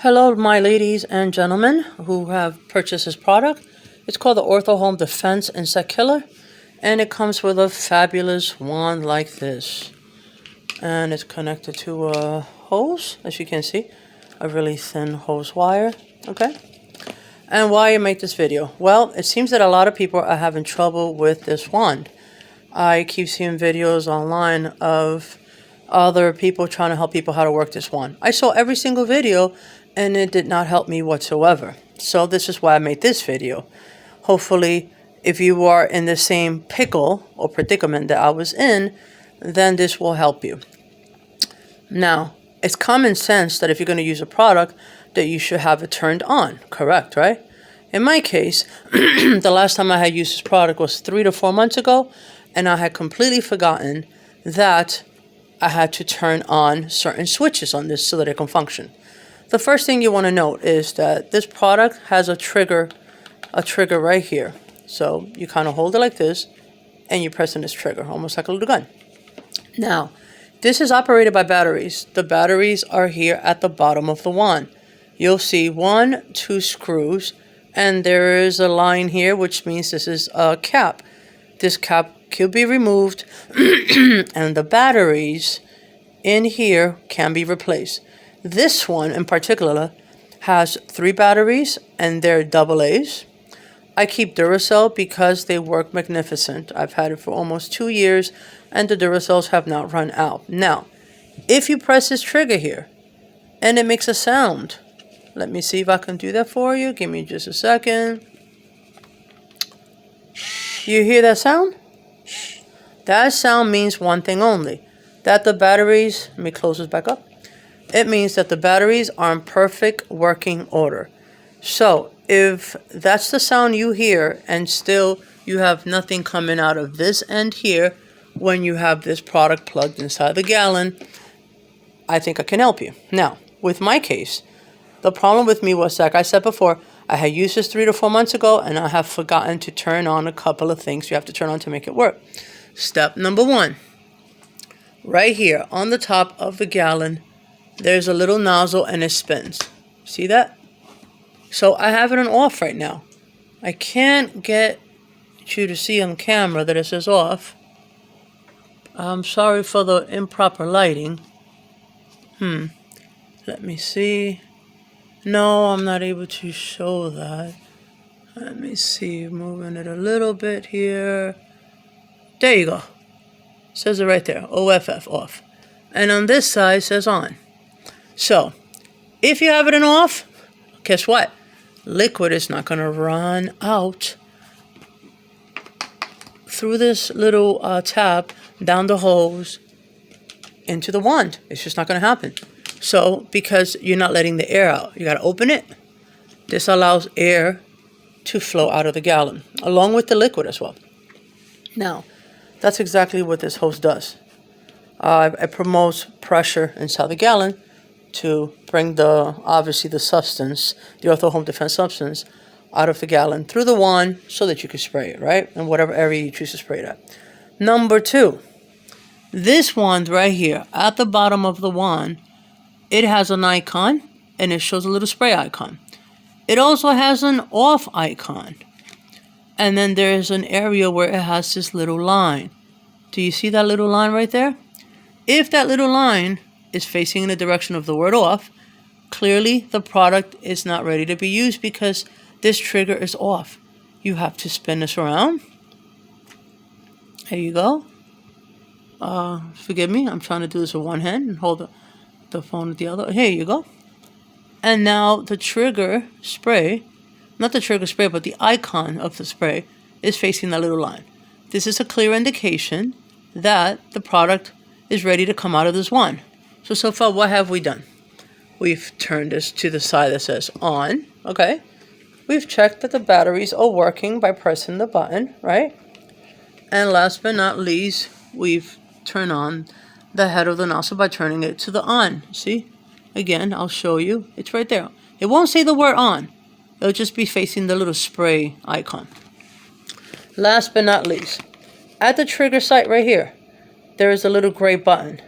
Hello, my ladies and gentlemen who have purchased this product. It's called the Ortho Defence Insect Killer, and it comes with a fabulous wand like this. And it's connected to a hose, as you can see, a really thin hose wire, okay? And why I make this video? Well, it seems that a lot of people are having trouble with this wand. I keep seeing videos online of other people trying to help people how to work this wand. I saw every single video and it did not help me whatsoever. So this is why I made this video. Hopefully, if you are in the same pickle or predicament that I was in, then this will help you. Now, it's common sense that if you're going to use a product, that you should have it turned on, correct, right? In my case, the last time I had used this product was 3 to 4 months ago, and I had completely forgotten that I had to turn on certain switches on this so that it can function. The first thing you want to note is that this product has a trigger right here. So you kind of hold it like this, and you press on this trigger, almost like a little gun. Now, this is operated by batteries. The batteries are here at the bottom of the wand. You'll see 1, 2 screws, and there is a line here, which means this is a cap. This cap could be removed, and the batteries in here can be replaced. This one in particular has 3 batteries, and they're AA's. I keep Duracell because they work magnificent. I've had it for almost 2 years, and the Duracells have not run out. Now, if you press this trigger here, and it makes a sound, let me see if I can do that for you. Give me just a second. You hear that sound? That sound means one thing only, that the batteries, let me close this back up. It means that the batteries are in perfect working order. So if that's the sound you hear and still you have nothing coming out of this end here when you have this product plugged inside the gallon, I think I can help you. Now, with my case, the problem with me was, like I said before, I had used this 3 to 4 months ago, and I have forgotten to turn on a couple of things you have to turn on to make it work. Step number 1, right here on the top of the gallon, there's a little nozzle and it spins. See that? So I have it on off right now. I can't get you to see on camera that it says off. I'm sorry for the improper lighting. Let me see. No, I'm not able to show that. Let me see, moving it a little bit here. There you go. It says it right there, OFF, off. And on this side, it says on. So, if you have it in off, guess what? Liquid is not going to run out through this little tap, down the hose, into the wand. It's just not going to happen. So, because you're not letting the air out, you got to open it. This allows air to flow out of the gallon, along with the liquid as well. Now, that's exactly what this hose does. It promotes pressure inside the gallon to bring obviously the substance, the Ortho Defense substance, out of the gallon through the wand so that you can spray it, right? In whatever area you choose to spray it at. Number 2, this wand right here at the bottom of the wand, it has an icon and it shows a little spray icon. It also has an off icon. And then there's an area where it has this little line. Do you see that little line right there? If that little line is facing in the direction of the word off, clearly the product is not ready to be used because this trigger is off. You have to spin this around. There you go. Forgive me, I'm trying to do this with one hand and hold the phone with the other. Here you go. And now the trigger spray, not the trigger spray, but the icon of the spray is facing that little line. This is a clear indication that the product is ready to come out of this wand. So far, what have we done? We've turned this to the side that says on, okay? We've checked that the batteries are working by pressing the button, right? And last but not least, we've turned on the head of the nozzle by turning it to the on. See? Again, I'll show you. It's right there. It won't say the word on. It'll just be facing the little spray icon. Last but not least, at the trigger site right here, there is a little gray button.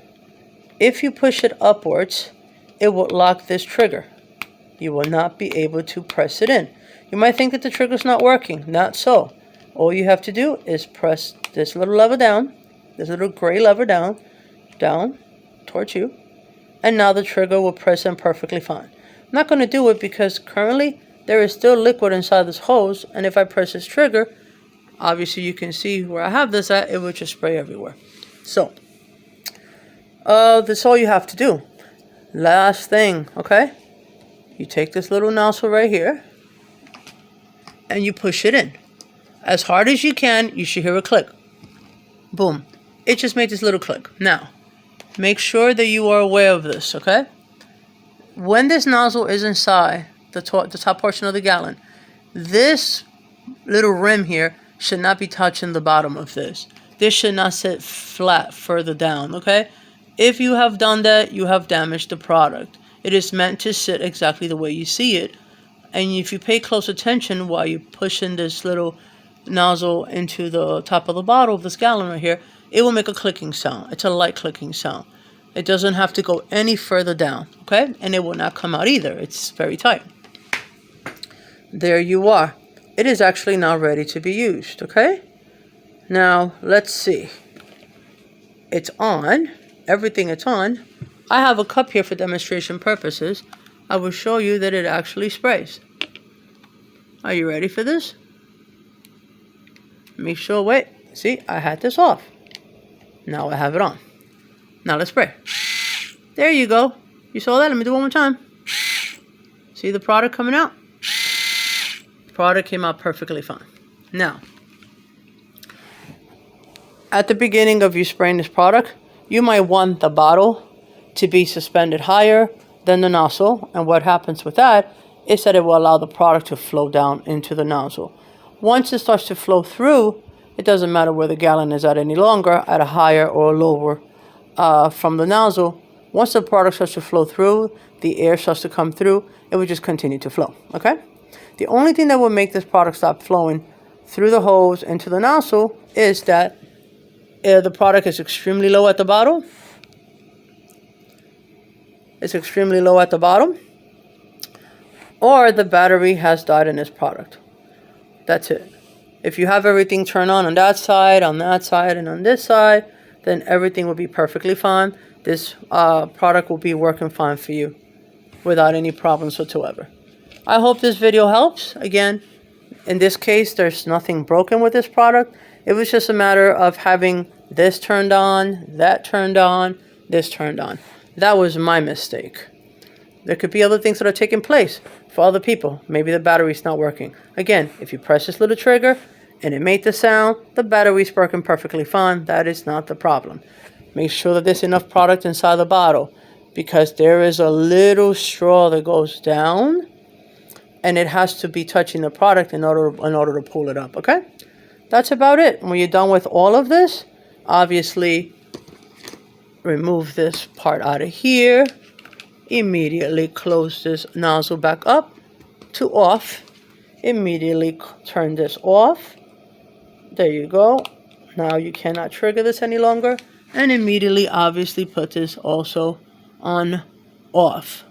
If you push it upwards, it will lock this trigger. you will not be able to press it in. You might think that the trigger's not working. Not so. All you have to do is press this little lever down, this little gray lever down towards you, and now the trigger will press in perfectly fine. I'm not going to do it because currently there is still liquid inside this hose, and if I press this trigger, obviously you can see where I have this at, it will just spray everywhere. So, that's all you have to do. Last thing, okay? You take this little nozzle right here, and you push it in. As hard as you can, you should hear a click. Boom. It just made this little click. Now, make sure that you are aware of this, okay? When this nozzle is inside the top portion of the gallon, this little rim here should not be touching the bottom of this. This should not sit flat further down, okay? If you have done that, you have damaged the product. It is meant to sit exactly the way you see it. And if you pay close attention while you're pushing this little nozzle into the top of the bottle of this gallon right here, it will make a clicking sound. It's a light clicking sound. It doesn't have to go any further down, okay? And it will not come out either. It's very tight. There you are. It is actually now ready to be used, okay? Now, let's see. It's on. Everything is on. I have a cup here for demonstration purposes. I will show you that it actually sprays. Are you ready for this? Make sure, wait. See, I had this off. Now I have it on. Now let's spray. There you go. You saw that? Let me do it one more time. See the product coming out? The product came out perfectly fine. Now, at the beginning of you spraying this product, you might want the bottle to be suspended higher than the nozzle. And what happens with that is that it will allow the product to flow down into the nozzle. Once it starts to flow through, it doesn't matter where the gallon is at any longer, at a higher or lower from the nozzle. Once the product starts to flow through, the air starts to come through, it will just continue to flow, okay? The only thing that will make this product stop flowing through the hose into the nozzle is that the product is extremely low at the bottom. It's extremely low at the bottom. Or the battery has died in this product. That's it. If you have everything turned on that side, and on this side, then everything will be perfectly fine. This product will be working fine for you without any problems whatsoever. I hope this video helps. Again, in this case, there's nothing broken with this product. It was just a matter of having this turned on, that turned on, this turned on. That was my mistake. There could be other things that are taking place for other people. Maybe the battery's not working. Again, if you press this little trigger and it made the sound, the battery's working perfectly fine. That is not the problem. Make sure that there's enough product inside the bottle, because there is a little straw that goes down and it has to be touching the product in order to pull it up, okay? That's about it. When you're done with all of this, obviously remove this part out of here. Immediately close this nozzle back up to off. Immediately turn this off. There you go. Now you cannot trigger this any longer. And immediately obviously put this also on off,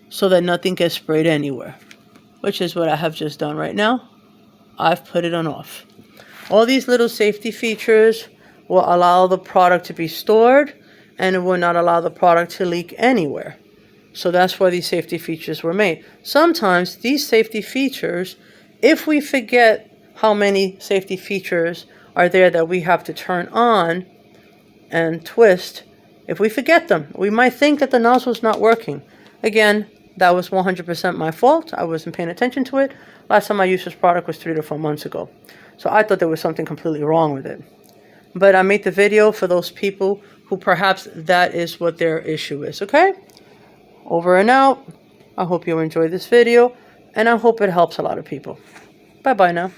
so that nothing gets sprayed anywhere, which is what I have just done right now. I've put it on off. All these little safety features will allow the product to be stored, and it will not allow the product to leak anywhere. So that's why these safety features were made. Sometimes these safety features, if we forget how many safety features are there that we have to turn on and twist, if we forget them, we might think that the nozzle is not working. Again, that was 100% my fault. I wasn't paying attention to it. Last time I used this product was 3 to 4 months ago. So I thought there was something completely wrong with it. But I made the video for those people who perhaps that is what their issue is, okay? Over and out. I hope you enjoyed this video, and I hope it helps a lot of people. Bye-bye now.